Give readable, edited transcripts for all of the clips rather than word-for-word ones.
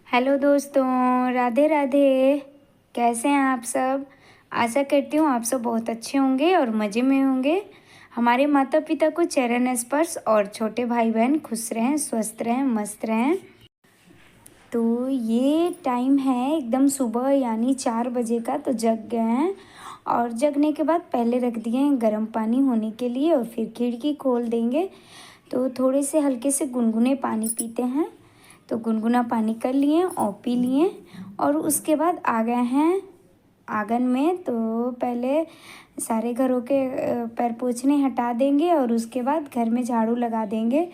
Hello दोस्तों, राधे राधे। कैसे हैं आप सब? आशा करती हूँ आप सब बहुत अच्छे होंगे और मज़े में होंगे। हमारे माता पिता को चरण स्पर्श और छोटे भाई बहन खुश रहें, स्वस्थ रहें, मस्त रहें। तो ये टाइम है एकदम सुबह यानी 4 बजे का, तो जग गए हैं। और जगने के बाद पहले रख दिए हैं गर्म पानी होने के लिए और फिर खिड़की खोल देंगे। तो थोड़े से हल्के से गुनगुने पानी पीते हैं। तो गुनगुना पानी कर लिए और पी लिए। और उसके बाद आ गए हैं आंगन में। तो पहले सारे घरों के पैर पोंछने हटा देंगे और उसके बाद घर में झाड़ू लगा देंगे।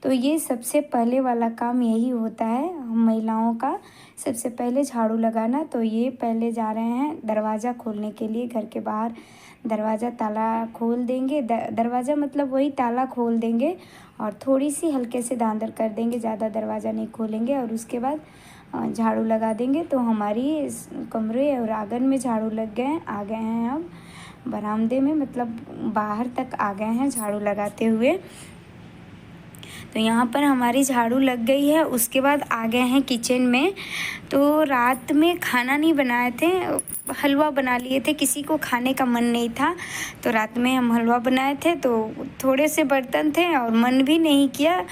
तो ये सबसे पहले वाला काम यही होता है हम महिलाओं का, सबसे पहले झाड़ू लगाना। तो ये पहले जा रहे हैं दरवाज़ा खोलने के लिए। घर के बाहर दरवाज़ा ताला खोल देंगे, दरवाज़ा मतलब वही ताला खोल देंगे और थोड़ी सी हल्के से दांदर कर देंगे, ज़्यादा दरवाज़ा नहीं खोलेंगे। और उसके बाद झाड़ू लगा देंगे। तो हमारी इस कमरे और आंगन में झाड़ू लग गए हैं। आ गए हैं अब बरामदे में, मतलब बाहर तक आ गए हैं झाड़ू लगाते हुए। तो यहाँ पर हमारी झाड़ू लग गई है। उसके बाद आ गए हैं किचन में। तो रात में खाना नहीं बनाए थे, हलवा बना लिए थे, किसी को खाने का मन नहीं था। तो रात में हम हलवा बनाए थे, तो थोड़े से बर्तन थे और मन भी नहीं किया।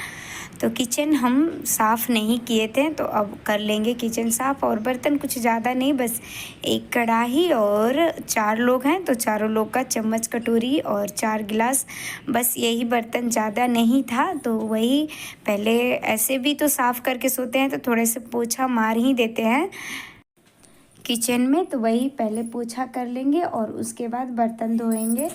तो किचन हम साफ़ नहीं किए थे, तो अब कर लेंगे किचन साफ़। और बर्तन कुछ ज़्यादा नहीं, बस एक कढ़ाई और 4 लोग हैं तो चारों लोग का चम्मच कटोरी और 4 गिलास, बस यही बर्तन, ज़्यादा नहीं था। तो वही पहले ऐसे भी तो साफ़ करके सोते हैं, तो थोड़े से पोछा मार ही देते हैं किचन में। तो वही पहले पोछा कर लेंगे और उसके बाद बर्तन धोएंगे।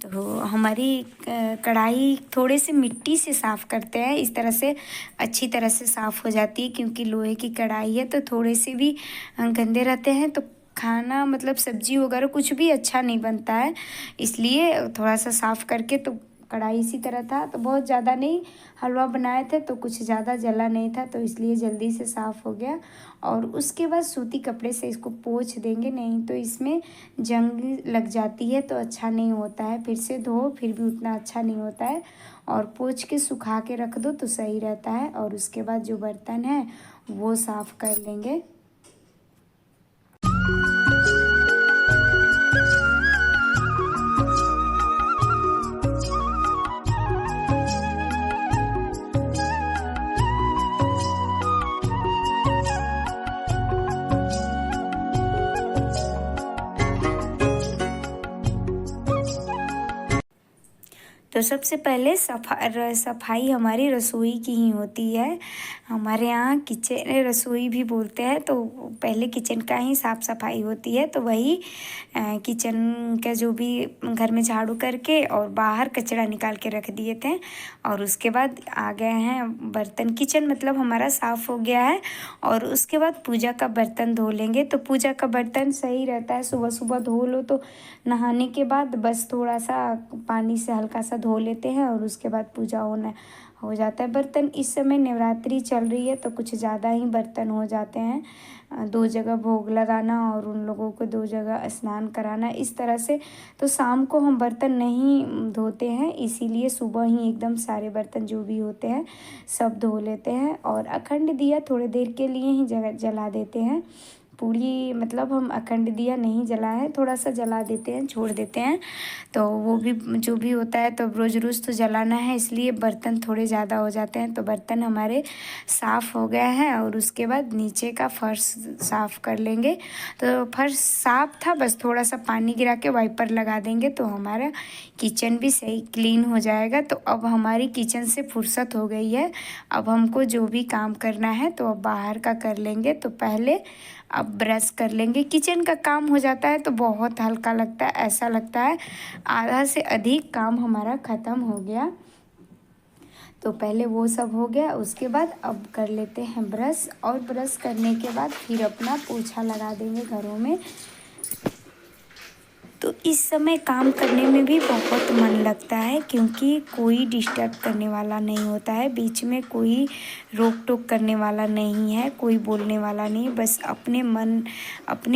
तो हमारी कढ़ाई थोड़े से मिट्टी से साफ़ करते हैं, इस तरह से अच्छी तरह से साफ़ हो जाती है। क्योंकि लोहे की कढ़ाई है तो थोड़े से भी गंदे रहते हैं तो खाना मतलब सब्जी वगैरह कुछ भी अच्छा नहीं बनता है। इसलिए थोड़ा सा साफ़ करके, तो कढ़ाई इसी तरह था तो बहुत ज़्यादा नहीं, हलवा बनाए थे तो कुछ ज़्यादा जला नहीं था, तो इसलिए जल्दी से साफ़ हो गया। और उसके बाद सूती कपड़े से इसको पोंछ देंगे, नहीं तो इसमें जंग लग जाती है तो अच्छा नहीं होता है। फिर से धो फिर भी उतना अच्छा नहीं होता है। और पोंछ के सुखा के रख दो तो सही रहता है। और उसके बाद जो बर्तन है वो साफ़ कर लेंगे। तो सबसे पहले सफाई हमारी रसोई की ही होती है। हमारे यहाँ किचन रसोई भी बोलते हैं। तो पहले किचन का ही साफ़ सफाई होती है। तो वही किचन का जो भी घर में झाड़ू करके और बाहर कचरा निकाल के रख दिए थे। और उसके बाद आ गए हैं बर्तन, किचन मतलब हमारा साफ़ हो गया है। और उसके बाद पूजा का बर्तन धो लेंगे। तो पूजा का बर्तन सही रहता है, सुबह सुबह धो लो तो नहाने के बाद बस थोड़ा सा पानी से हल्का सा धो लेते हैं और उसके बाद पूजा हो जाता है। बर्तन इस समय नवरात्रि चल रही है तो कुछ ज़्यादा ही बर्तन हो जाते हैं। 2 जगह भोग लगाना और उन लोगों को 2 जगह स्नान कराना, इस तरह से। तो शाम को हम बर्तन नहीं धोते हैं, इसीलिए सुबह ही एकदम सारे बर्तन जो भी होते हैं सब धो लेते हैं। और अखंड दिया थोड़ी देर के लिए ही जला देते हैं। पूरी मतलब हम अखंड दिया नहीं जला है, थोड़ा सा जला देते हैं, छोड़ देते हैं। तो वो भी जो भी होता है तो रोज़ रोज़ तो जलाना है, इसलिए बर्तन थोड़े ज़्यादा हो जाते हैं। तो बर्तन हमारे साफ़ हो गए हैं। और उसके बाद नीचे का फर्श साफ़ कर लेंगे। तो फर्श साफ़ था, बस थोड़ा सा पानी गिरा के वाइपर लगा देंगे तो हमारा किचन भी सही क्लीन हो जाएगा। तो अब हमारी किचन से फुर्सत हो गई है। अब हमको जो भी काम करना है तो अब बाहर का कर लेंगे। तो पहले अब ब्रश कर लेंगे। किचन का काम हो जाता है तो बहुत हल्का लगता है, ऐसा लगता है आधा से अधिक काम हमारा ख़त्म हो गया। तो पहले वो सब हो गया, उसके बाद अब कर लेते हैं ब्रश। और ब्रश करने के बाद फिर अपना पोछा लगा देंगे घरों में। तो इस समय काम करने में भी बहुत मन लगता है, क्योंकि कोई डिस्टर्ब करने वाला नहीं होता है, बीच में कोई रोक टोक करने वाला नहीं है, कोई बोलने वाला नहीं, बस अपने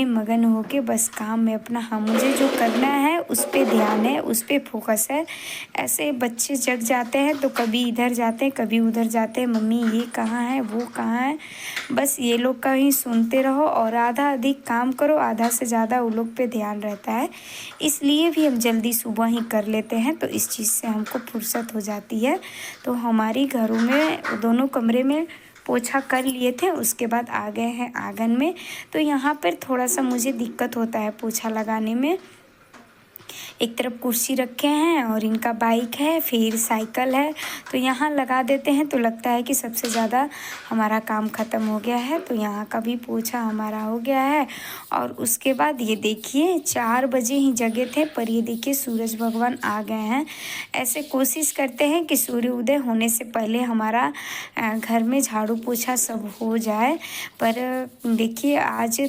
मगन होके बस काम में अपना, हाँ मुझे जो करना है उस पे ध्यान है, उस पे फोकस है। ऐसे बच्चे जग जाते हैं तो कभी इधर जाते हैं कभी उधर जाते हैं, मम्मी ये कहाँ है वो कहाँ है, बस ये लोग का ही सुनते रहो और आधा अधिक काम करो, आधा से ज़्यादा वो लोग पे ध्यान रहता है। इसलिए भी हम जल्दी सुबह ही कर लेते हैं, तो इस चीज़ से हमको फुर्सत हो जाती है। तो हमारी घरों में दोनों कमरे में पोछा कर लिए थे, उसके बाद आ गए हैं आंगन में। तो यहाँ पर थोड़ा सा मुझे दिक्कत होता है पोछा लगाने में। एक तरफ कुर्सी रखे हैं और इनका बाइक है, फिर साइकिल है, तो यहाँ लगा देते हैं तो लगता है कि सबसे ज़्यादा हमारा काम ख़त्म हो गया है। तो यहाँ का भी पोछा हमारा हो गया है। और उसके बाद ये देखिए 4 बजे ही जगे थे, पर ये देखिए सूरज भगवान आ गए हैं। ऐसे कोशिश करते हैं कि सूर्य उदय होने से पहले हमारा घर में झाड़ू पोछा सब हो जाए, पर देखिए आज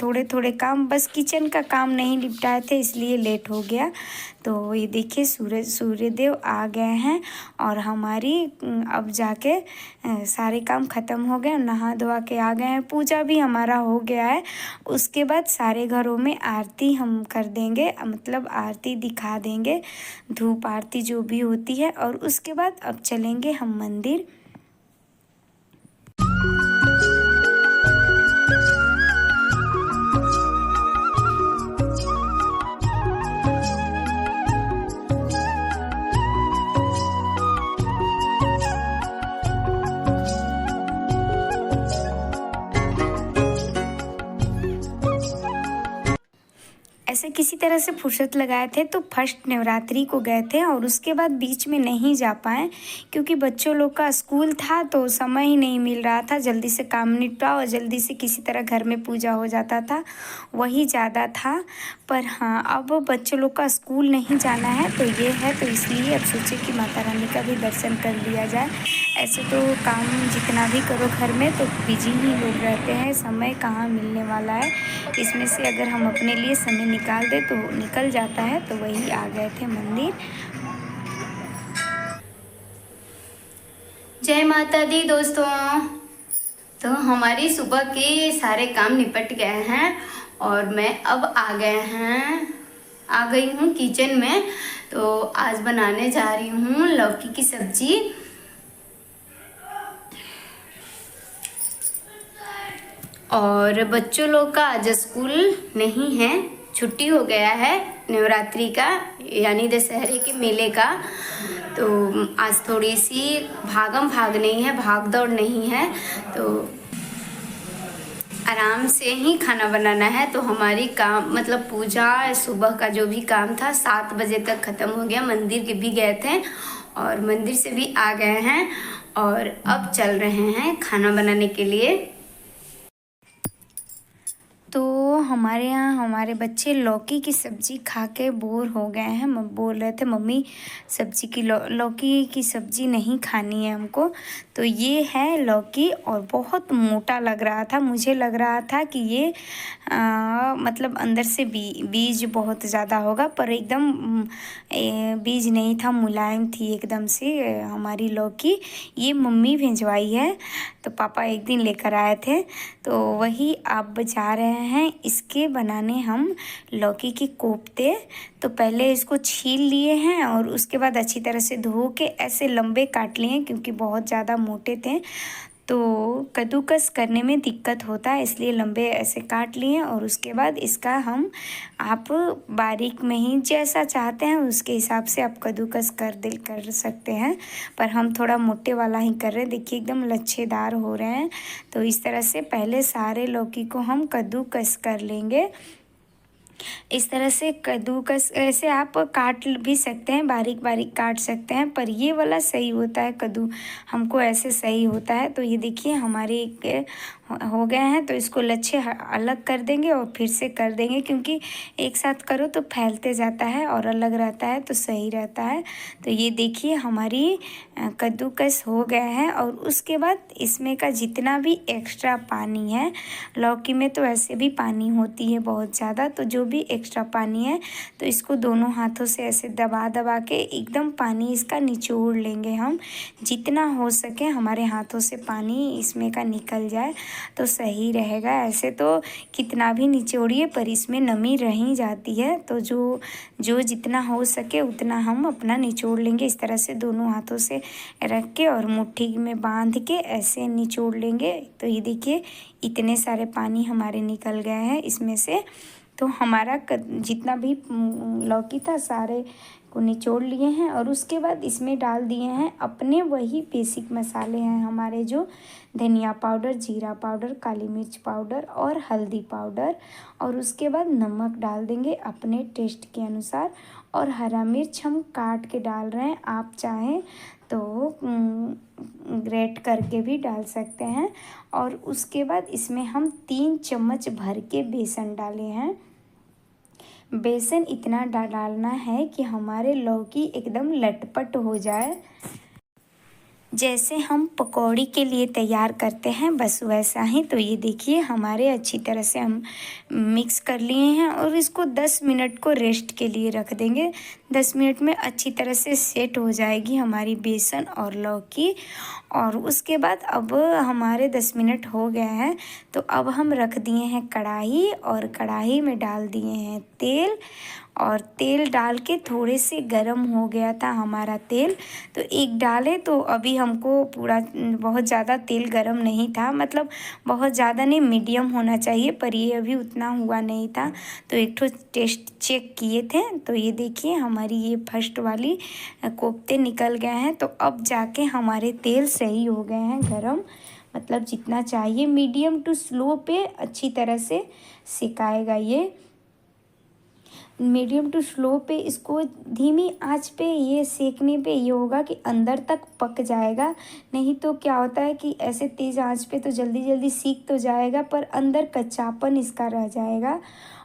थोड़े थोड़े काम, बस किचन का काम नहीं निपटाए थे इसलिए लेट हो गया। तो ये देखिए सूर्यदेव आ गए हैं और हमारी अब जाके सारे काम ख़त्म हो गए, नहा धोआ के आ गए हैं, पूजा भी हमारा हो गया है। उसके बाद सारे घरों में आरती हम कर देंगे, मतलब आरती दिखा देंगे, धूप आरती जो भी होती है। और उसके बाद अब चलेंगे हम मंदिर। ऐसे किसी तरह से फुर्सत लगाए थे, तो फर्स्ट नवरात्रि को गए थे और उसके बाद बीच में नहीं जा पाए, क्योंकि बच्चों लोग का स्कूल था तो समय ही नहीं मिल रहा था। जल्दी से काम निपटाओ और जल्दी से किसी तरह घर में पूजा हो जाता था, वही ज़्यादा था। पर हाँ, अब बच्चों लोग का स्कूल नहीं जाना है तो ये है, तो इसलिए अब सोचे कि माता रानी का भी दर्शन कर लिया जाए। ऐसे तो काम जितना भी करो घर में तो बिजी ही लोग रहते हैं, समय कहाँ मिलने वाला है। इसमें से अगर हम अपने लिए समय निकाल दे तो निकल जाता है। तो वही आ गए थे मंदिर। जय माता दी दोस्तों। तो हमारी सुबह के सारे काम निपट गए हैं और मैं अब आ गई हूँ किचन में। तो आज बनाने जा रही हूँ लौकी की सब्जी। और बच्चों लोग का आज स्कूल नहीं है, छुट्टी हो गया है नवरात्रि का, यानी दशहरे के मेले का। तो आज थोड़ी सी भागम भाग नहीं है, भाग दौड़ नहीं है, तो आराम से ही खाना बनाना है। तो हमारी काम मतलब पूजा सुबह का जो भी काम था 7 बजे तक ख़त्म हो गया। मंदिर के भी गए थे और मंदिर से भी आ गए हैं और अब चल रहे हैं खाना बनाने के लिए। तो हमारे यहाँ हमारे बच्चे लौकी की सब्ज़ी खा के बोर हो गए हैं। बोल रहे थे मम्मी सब्ज़ी की लौकी की सब्ज़ी नहीं खानी है हमको। तो ये है लौकी और बहुत मोटा लग रहा था, मुझे लग रहा था कि ये मतलब अंदर से बीज बहुत ज़्यादा होगा, पर एकदम बीज नहीं था, मुलायम थी एकदम से हमारी लौकी। ये मम्मी भिजवाई है, तो पापा एक दिन लेकर आए थे, तो वही आप बचा रहे हैं इसके बनाने हम लौकी के कोफ्ते। तो पहले इसको छील लिए हैं और उसके बाद अच्छी तरह से धो के ऐसे लंबे काट लिए, क्योंकि बहुत ज़्यादा मोटे थे तो कद्दूकस करने में दिक्कत होता है, इसलिए लंबे ऐसे काट लिए। और उसके बाद इसका आप बारीक में ही जैसा चाहते हैं उसके हिसाब से आप कद्दूकस कर सकते हैं, पर हम थोड़ा मोटे वाला ही कर रहे हैं। देखिए एकदम लच्छेदार हो रहे हैं। तो इस तरह से पहले सारे लौकी को हम कद्दूकस कर लेंगे। इस तरह से कद्दूकस ऐसे आप काट भी सकते हैं, बारीक बारीक काट सकते हैं, पर ये वाला सही होता है, कद्दू हमको ऐसे सही होता है। तो ये देखिए हमारे हो गए हैं तो इसको लच्छे अलग कर देंगे और फिर से कर देंगे, क्योंकि एक साथ करो तो फैलते जाता है और अलग रहता है तो सही रहता है। तो ये देखिए हमारी कद्दूकस हो गया है। और उसके बाद इसमें का जितना भी एक्स्ट्रा पानी है, लौकी में तो ऐसे भी पानी होती है बहुत ज़्यादा, तो जो भी एक्स्ट्रा पानी है तो इसको दोनों हाथों से ऐसे दबा दबा के एकदम पानी इसका निचोड़ लेंगे हम। जितना हो सके हमारे हाथों से पानी इसमें का निकल जाए तो सही रहेगा। ऐसे तो कितना भी निचोड़िए पर इसमें नमी रह ही जाती है, तो जो जितना हो सके उतना हम अपना निचोड़ लेंगे। इस तरह से दोनों हाथों से रख के और मुट्ठी में बांध के ऐसे निचोड़ लेंगे। तो ये देखिए इतने सारे पानी हमारे निकल गए हैं इसमें से। तो हमारा जितना भी लौकी था सारे को निचोड़ लिए हैं। और उसके बाद इसमें डाल दिए हैं अपने वही बेसिक मसाले हैं हमारे, जो धनिया पाउडर, जीरा पाउडर, काली मिर्च पाउडर और हल्दी पाउडर। और उसके बाद नमक डाल देंगे अपने टेस्ट के अनुसार। और हरा मिर्च हम काट के डाल रहे हैं, आप चाहें तो ग्रेट करके भी डाल सकते हैं। और उसके बाद इसमें हम 3 चम्मच भर के बेसन डाले हैं। बेसन इतना डालना है कि हमारे लौकी एकदम लटपट हो जाए, जैसे हम पकौड़ी के लिए तैयार करते हैं बस वैसा ही। तो ये देखिए हमारे अच्छी तरह से हम मिक्स कर लिए हैं और इसको 10 मिनट को रेस्ट के लिए रख देंगे। 10 मिनट में अच्छी तरह से सेट हो जाएगी हमारी बेसन और लौकी। और उसके बाद अब हमारे 10 मिनट हो गए हैं, तो अब हम रख दिए हैं कढ़ाई और कढ़ाई में डाल दिए हैं तेल। और तेल डाल के थोड़े से गरम हो गया था हमारा तेल, तो एक डाले तो अभी हमको पूरा बहुत ज़्यादा तेल गरम नहीं था, मतलब बहुत ज़्यादा नहीं, मीडियम होना चाहिए, पर ये अभी उतना हुआ नहीं था। तो एक ठो टेस्ट चेक किए थे, तो ये देखिए हमारी ये फर्स्ट वाली कोफ्ते निकल गए हैं। तो अब जाके हमारे तेल सही हो गए हैं गरम, मतलब जितना चाहिए। मीडियम टू स्लो पे अच्छी तरह से सिकाएगा ये, मीडियम टू स्लो पे इसको धीमी आंच पे ये सेकने पे ये होगा कि अंदर तक पक जाएगा। नहीं तो क्या होता है कि ऐसे तेज़ आंच पे तो जल्दी जल्दी सीख तो जाएगा पर अंदर कच्चापन इसका रह जाएगा।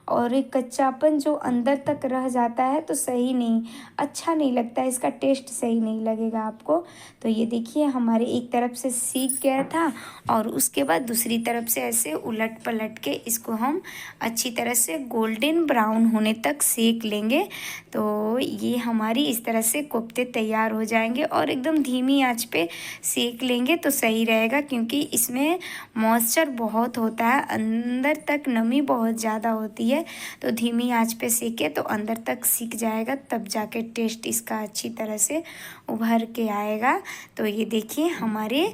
और एक कच्चापन जो अंदर तक रह जाता है तो सही नहीं, अच्छा नहीं लगता है, इसका टेस्ट सही नहीं लगेगा आपको। तो ये देखिए हमारे एक तरफ से सीख गया था और उसके बाद दूसरी तरफ से ऐसे उलट पलट के इसको हम अच्छी तरह से गोल्डन ब्राउन होने तक सेक लेंगे। तो ये हमारी इस तरह से कोफ्ते तैयार हो जाएंगे। और एकदम धीमी आंच पे सेक लेंगे तो सही रहेगा, क्योंकि इसमें मॉइस्चर बहुत होता है, अंदर तक नमी बहुत ज़्यादा होती है। तो धीमी आंच पे सेके तो अंदर तक सीख जाएगा, तब जाके टेस्ट इसका अच्छी तरह से उभर के आएगा। तो ये देखिए हमारे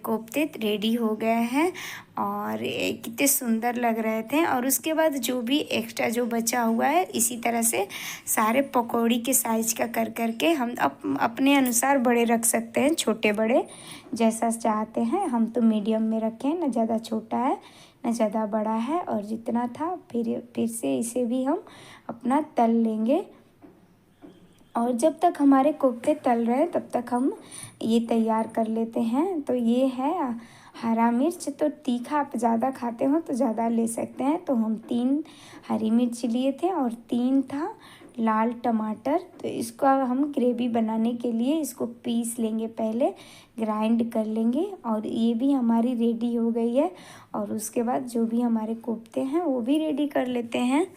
कोफ्ते रेडी हो गए हैं और कितने सुंदर लग रहे थे। और उसके बाद जो भी एक्स्ट्रा जो बचा हुआ है इसी तरह से सारे पकौड़ी के साइज का कर करके हम अपने अनुसार बड़े रख सकते हैं, छोटे बड़े जैसा चाहते हैं। हम तो मीडियम में रखें, ना ज़्यादा छोटा है ना ज़्यादा बड़ा है। और जितना था फिर से इसे भी हम अपना तल लेंगे। और जब तक हमारे कोफ्ते तल रहे हैं तब तक हम ये तैयार कर लेते हैं। तो ये है हरा मिर्च, तो तीखा आप ज़्यादा खाते हो तो ज़्यादा ले सकते हैं। तो हम 3 हरी मिर्च लिए थे और 3 था लाल टमाटर। तो इसको हम ग्रेवी बनाने के लिए इसको पीस लेंगे, पहले ग्राइंड कर लेंगे। और ये भी हमारी रेडी हो गई है। और उसके बाद जो भी हमारे कोफ्ते हैं वो भी रेडी कर लेते हैं।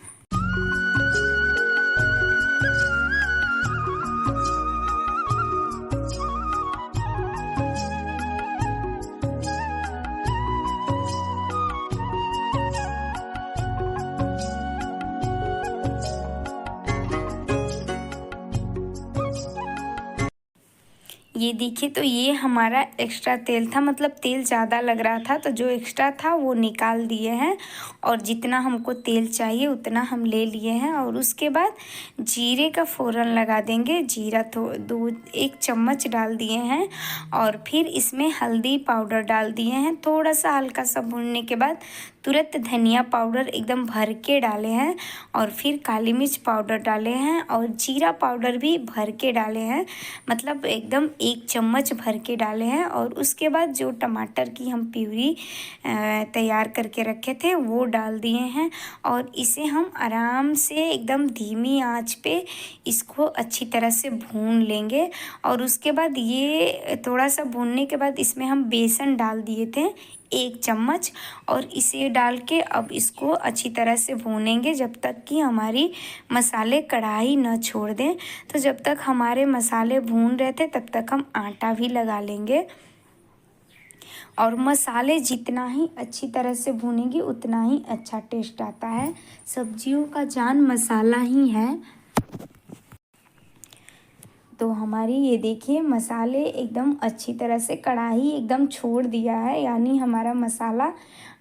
ये देखिए, तो ये हमारा एक्स्ट्रा तेल था, मतलब तेल ज़्यादा लग रहा था, तो जो एक्स्ट्रा था वो निकाल दिए हैं। और जितना हमको तेल चाहिए उतना हम ले लिए हैं। और उसके बाद जीरे का फ़ोरन लगा देंगे। जीरा तो 1 चम्मच डाल दिए हैं। और फिर इसमें हल्दी पाउडर डाल दिए हैं। थोड़ा सा हल्का सा भूनने के बाद तुरंत धनिया पाउडर एकदम भर के डाले हैं। और फिर काली मिर्च पाउडर डाले हैं और जीरा पाउडर भी भर के डाले हैं, मतलब एकदम 1 चम्मच भर के डाले हैं। और उसके बाद जो टमाटर की हम प्यूरी तैयार करके रखे थे वो डाल दिए हैं। और इसे हम आराम से एकदम धीमी आंच पे इसको अच्छी तरह से भून लेंगे। और उसके बाद ये थोड़ा सा भूनने के बाद इसमें हम बेसन डाल दिए थे 1 चम्मच। और इसे डाल के अब इसको अच्छी तरह से भूनेंगे जब तक कि हमारी मसाले कढ़ाई न छोड़ दें। तो जब तक हमारे मसाले भून रहे थे तब तक हम आटा भी लगा लेंगे। और मसाले जितना ही अच्छी तरह से भूनेंगे उतना ही अच्छा टेस्ट आता है। सब्जियों का जान मसाला ही है। तो हमारी ये देखिए मसाले एकदम अच्छी तरह से कढ़ाई एकदम छोड़ दिया है, यानी हमारा मसाला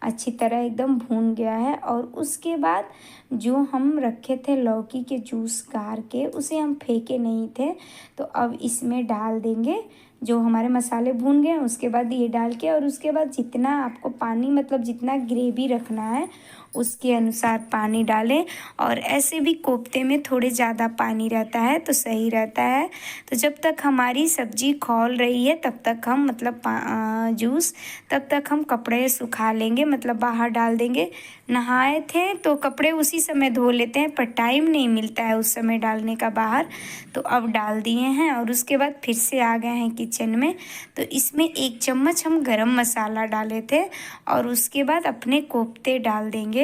अच्छी तरह एकदम भून गया है। और उसके बाद जो हम रखे थे लौकी के जूस गार के, उसे हम फेंके नहीं थे, तो अब इसमें डाल देंगे। जो हमारे मसाले भून गए उसके बाद ये डाल के, और उसके बाद जितना आपको पानी मतलब जितना ग्रेवी रखना है उसके अनुसार पानी डालें। और ऐसे भी कोफ्ते में थोड़े ज़्यादा पानी रहता है तो सही रहता है। तो जब तक हमारी सब्ज़ी खौल रही है तब तक हम मतलब जूस तब तक हम कपड़े सुखा लेंगे, मतलब बाहर डाल देंगे। नहाए थे तो कपड़े उसी समय धो लेते हैं, पर टाइम नहीं मिलता है उस समय डालने का बाहर, तो अब डाल दिए हैं। और उसके बाद फिर से आ गए हैं किचन में। तो इसमें 1 चम्मच हम गरम मसाला डाले थे और उसके बाद अपने कोफ्ते डाल देंगे।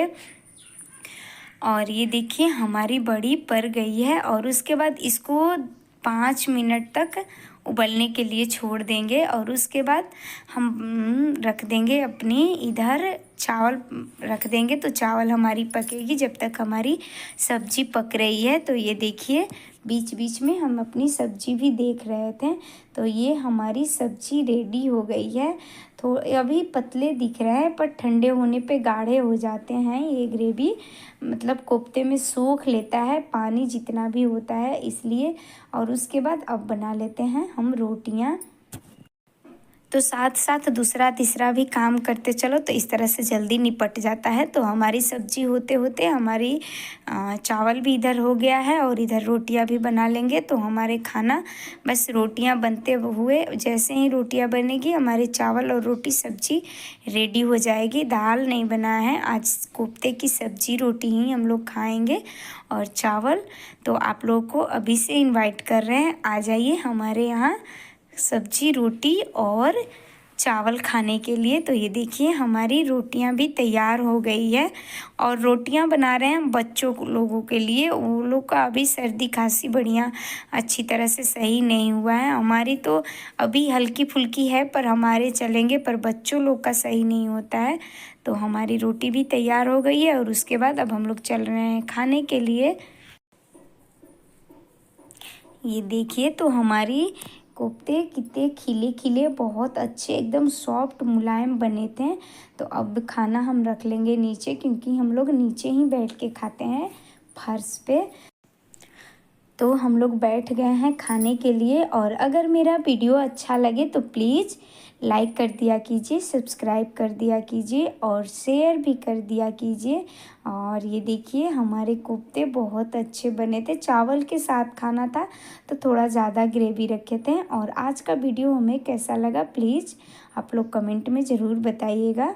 और ये देखिए हमारी बड़ी पक गई है। और उसके बाद इसको 5 मिनट तक उबलने के लिए छोड़ देंगे। और उसके बाद हम रख देंगे अपनी इधर चावल रख देंगे। तो चावल हमारी पकेगी जब तक हमारी सब्ज़ी पक रही है। तो ये देखिए बीच बीच में हम अपनी सब्ज़ी भी देख रहे थे। तो ये हमारी सब्ज़ी रेडी हो गई है। तो अभी पतले दिख रहे हैं पर ठंडे होने पे गाढ़े हो जाते हैं। ये ग्रेवी मतलब कोफ्ते में सोख लेता है पानी जितना भी होता है, इसलिए। और उसके बाद अब बना लेते हैं हम रोटियां। तो साथ साथ दूसरा तीसरा भी काम करते चलो तो इस तरह से जल्दी निपट जाता है। तो हमारी सब्जी होते होते हमारी चावल भी इधर हो गया है और इधर रोटियां भी बना लेंगे। तो हमारे खाना बस रोटियां बनते हुए जैसे ही रोटियां बनेगी हमारे चावल और रोटी सब्जी रेडी हो जाएगी। दाल नहीं बना है आज, कोफ्ते की सब्जी रोटी ही हम लोग खाएँगे और चावल। तो आप लोगों को अभी से इन्वाइट कर रहे हैं, आ जाइए हमारे यहाँ सब्जी रोटी और चावल खाने के लिए। तो ये देखिए हमारी रोटियां भी तैयार हो गई है। और रोटियां बना रहे हैं बच्चों लोगों के लिए, वो लोग का अभी सर्दी खांसी बढ़िया अच्छी तरह से सही नहीं हुआ है। हमारी तो अभी हल्की फुल्की है पर हमारे चलेंगे, पर बच्चों लोग का सही नहीं होता है। तो हमारी रोटी भी तैयार हो गई है और उसके बाद अब हम लोग चल रहे हैं खाने के लिए। ये देखिए तो हमारी कोफ्ते कितने खिले खिले बहुत अच्छे एकदम सॉफ्ट मुलायम बने थे। तो अब खाना हम रख लेंगे नीचे, क्योंकि हम लोग नीचे ही बैठ के खाते हैं फर्श पे। तो हम लोग बैठ गए हैं खाने के लिए। और अगर मेरा वीडियो अच्छा लगे तो प्लीज़ लाइक कर दिया कीजिए, सब्सक्राइब कर दिया कीजिए और शेयर भी कर दिया कीजिए। और ये देखिए हमारे कोफ्ते बहुत अच्छे बने थे, चावल के साथ खाना था तो थोड़ा ज़्यादा ग्रेवी रखे थे। और आज का वीडियो हमें कैसा लगा प्लीज़ आप लोग कमेंट में ज़रूर बताइएगा।